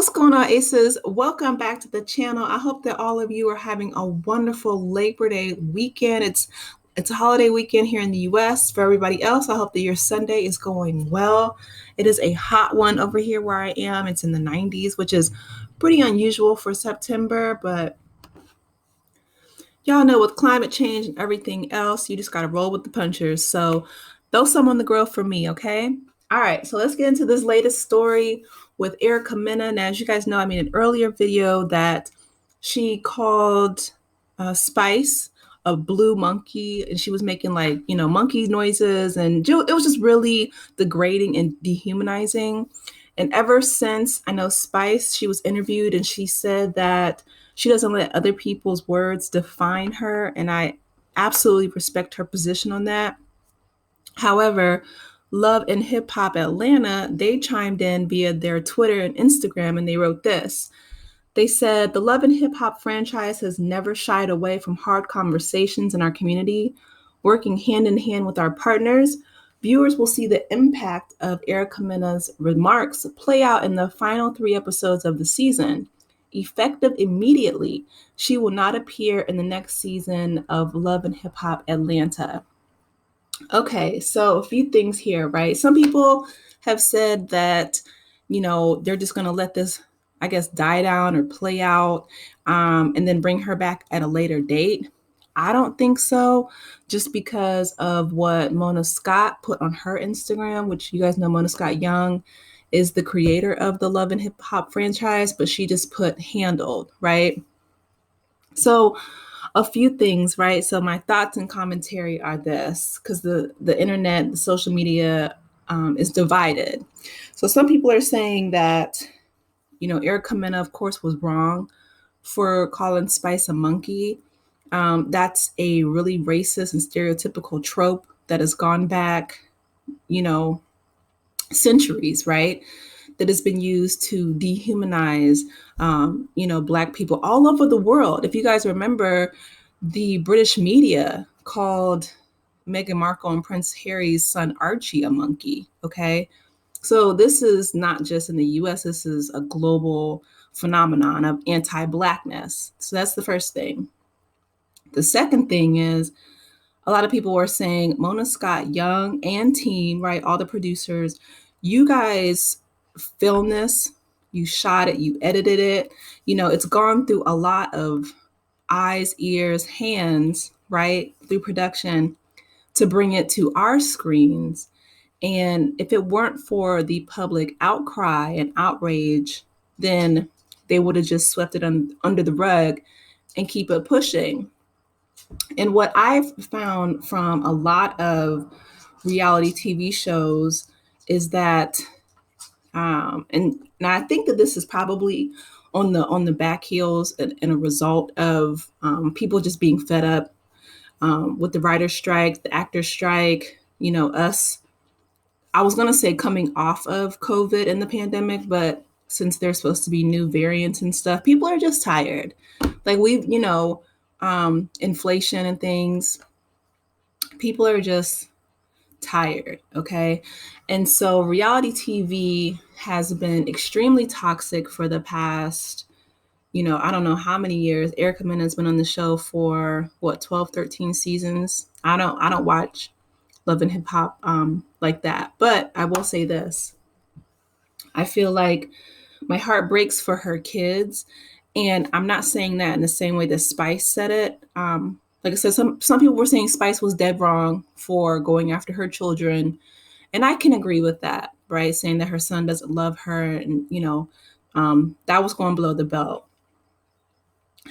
What's going on, Aces? Welcome back to the channel. I hope that all of you are having a wonderful Labor Day weekend. It's a holiday weekend here in the US. For everybody else, I hope that your Sunday is going well. It is a hot one over here where I am. It's in the 90s, which is pretty unusual for September, but y'all know with climate change and everything else, you just got to roll with the punchers. So throw some on the grill for me, okay? All right, so let's get into this latest story with Erica Mena. Now, as you guys know, I made an earlier video that she called Spice a blue monkey, and she was making monkey noises, and it was just really degrading and dehumanizing. And ever since, I know Spice, she was interviewed and she said that she doesn't let other people's words define her, and I absolutely respect her position on that. However, Love and Hip Hop Atlanta, they chimed in via their Twitter and Instagram, and they wrote this. They said, the Love and Hip Hop franchise has never shied away from hard conversations in our community. Working hand in hand with our partners, viewers will see the impact of Erica Mena's remarks play out in the final 3 episodes of the season. Effective immediately, she will not appear in the next season of Love and Hip Hop Atlanta. Okay, so a few things here, right? Some people have said that, they're just going to let this, I guess, die down or play out and then bring her back at a later date. I don't think so, just because of what Mona Scott put on her Instagram, which you guys know Mona Scott Young is the creator of the Love and Hip Hop franchise, but she just put handled, right? So a few things, right? So my thoughts and commentary are this, because the internet, the social media is divided. So some people are saying that, Erica Mena, of course, was wrong for calling Spice a monkey. That's a really racist and stereotypical trope that has gone back, centuries, right? That has been used to dehumanize, Black people all over the world. If you guys remember, the British media called Meghan Markle and Prince Harry's son Archie a monkey, okay? So this is not just in the US, this is a global phenomenon of anti-Blackness. So that's the first thing. The second thing is a lot of people were saying Mona Scott Young and team, right, all the producers, you guys filmed this, you shot it, you edited it. It's gone through a lot of eyes, ears, hands, right, through production to bring it to our screens. And if it weren't for the public outcry and outrage, then they would have just swept it under the rug and keep it pushing. And what I've found from a lot of reality TV shows is that, and I think that this is probably on the back heels and a result of people just being fed up with the writer's strike, the actor's strike, us. I was going to say coming off of COVID and the pandemic, but since there's supposed to be new variants and stuff, people are just tired. Like inflation and things, people are just tired, okay? And so reality TV has been extremely toxic for the past, I don't know how many years. Erica Mena has been on the show for 12, 13 seasons. I don't watch Love and Hip Hop like that. But I will say this. I feel like my heart breaks for her kids. And I'm not saying that in the same way that Spice said it. Like I said, some people were saying Spice was dead wrong for going after her children. And I can agree with that, right? Saying that her son doesn't love her and, that was going below the belt.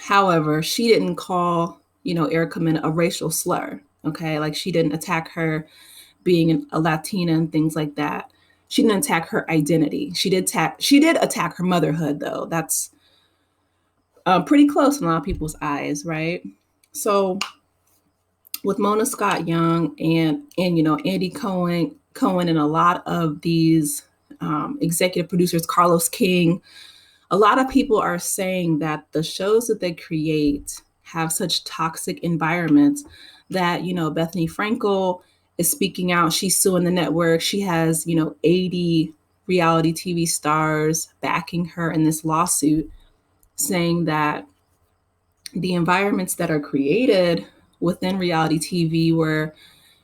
However, she didn't call, Erica Mena a racial slur, okay? Like she didn't attack her being a Latina and things like that. She didn't attack her identity. She did attack her motherhood, though. That's pretty close in a lot of people's eyes, right? So with Mona Scott Young and Andy Cohen and a lot of these executive producers, Carlos King, a lot of people are saying that the shows that they create have such toxic environments that, Bethany Frankel is speaking out. She's suing the network. She has, 80 reality TV stars backing her in this lawsuit, saying that the environments that are created within reality TV where,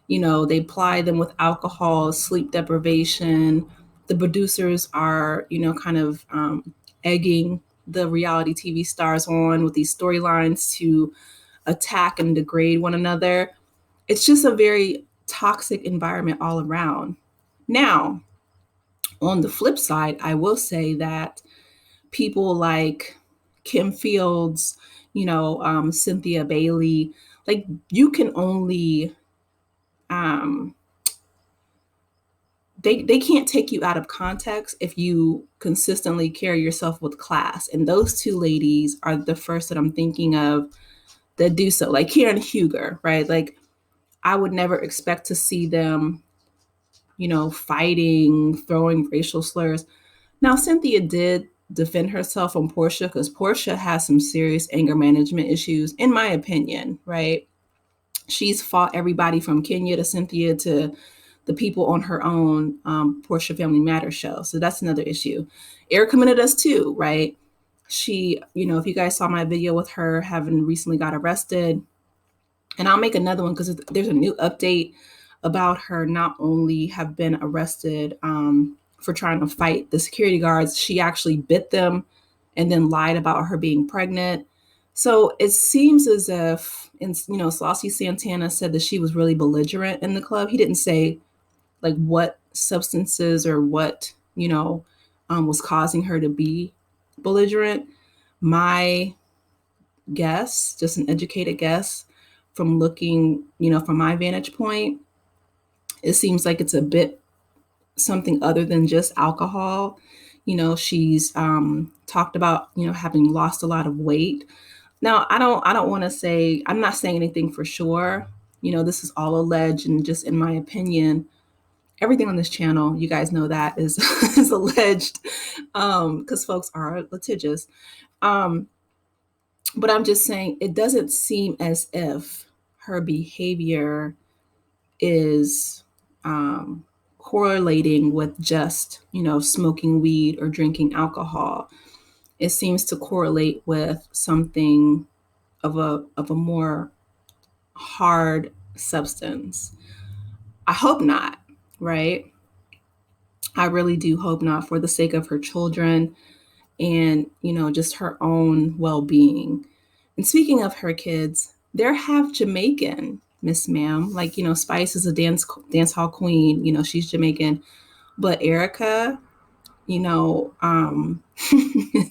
they ply them with alcohol, sleep deprivation. The producers are, kind of egging the reality TV stars on with these storylines to attack and degrade one another. It's just a very toxic environment all around. Now, on the flip side, I will say that people like Kim Fields, Cynthia Bailey, like you can only um, they can't take you out of context if you consistently carry yourself with class. And those two ladies are the first that I'm thinking of that do so. Like Karen Huger, right? Like I would never expect to see them, fighting, throwing racial slurs. Now, Cynthia did defend herself on Portia because Portia has some serious anger management issues, in my opinion, right? She's fought everybody from Kenya to Cynthia to the people on her own Portia Family Matters show. So that's another issue. Erica Mena does too, right? She, if you guys saw my video with her having recently got arrested, and I'll make another one because there's a new update about her not only have been arrested for trying to fight the security guards, she actually bit them and then lied about her being pregnant. So it seems as if, Saucy Santana said that she was really belligerent in the club. He didn't say like what substances or what, was causing her to be belligerent. My guess, just an educated guess from looking, from my vantage point, it seems like it's a bit something other than just alcohol. She's talked about, having lost a lot of weight. Now, I don't want to say, I'm not saying anything for sure. This is all alleged and just in my opinion. Everything on this channel, you guys know that is is alleged because folks are litigious. But I'm just saying it doesn't seem as if her behavior is correlating with just, smoking weed or drinking alcohol. It seems to correlate with something of a more hard substance. I hope not, right? I really do hope not, for the sake of her children and, just her own well-being. And speaking of her kids, they're half Jamaican, Miss Ma'am. Like, Spice is a dance hall queen, she's Jamaican. But Erica,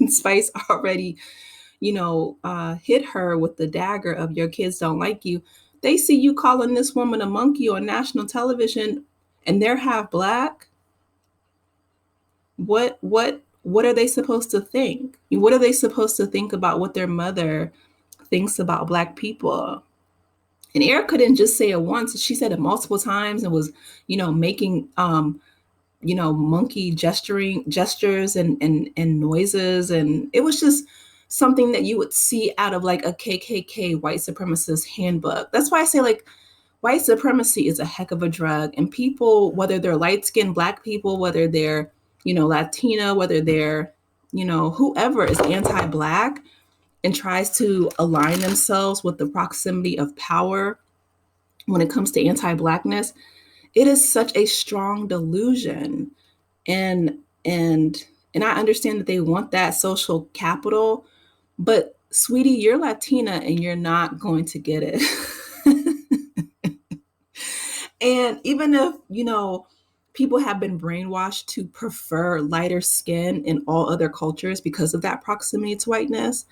Spice already, hit her with the dagger of your kids don't like you. They see you calling this woman a monkey on national television and they're half black. What are they supposed to think? What are they supposed to think about what their mother thinks about black people? And Erica didn't just say it once. She said it multiple times and was, making monkey gestures and noises. And it was just something that you would see out of like a KKK white supremacist handbook. That's why I say like white supremacy is a heck of a drug. And people, whether they're light-skinned black people, whether they're, Latina, whether they're, whoever is anti-black and tries to align themselves with the proximity of power when it comes to anti-blackness, it is such a strong delusion. And I understand that they want that social capital, but sweetie, you're Latina and you're not going to get it. And even if, people have been brainwashed to prefer lighter skin in all other cultures because of that proximity to whiteness,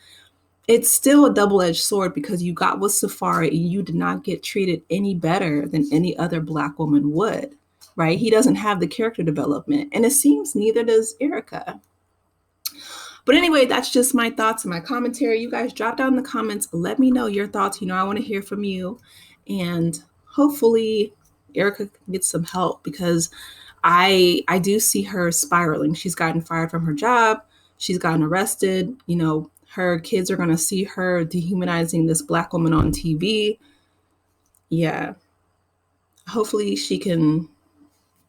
it's still a double-edged sword because you got with Safari and you did not get treated any better than any other black woman would, right? He doesn't have the character development, and it seems neither does Erica. But anyway, that's just my thoughts and my commentary. You guys drop down in the comments. Let me know your thoughts. I want to hear from you. And hopefully Erica can get some help because I do see her spiraling. She's gotten fired from her job. She's gotten arrested. Her kids are going to see her dehumanizing this black woman on TV. Yeah. Hopefully she can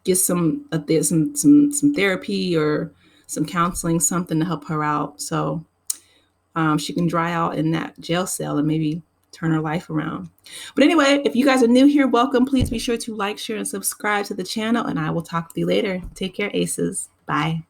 get some therapy or some counseling, something to help her out, so she can dry out in that jail cell and maybe turn her life around. But anyway, if you guys are new here, welcome. Please be sure to like, share, and subscribe to the channel, and I will talk with you later. Take care, Aces. Bye.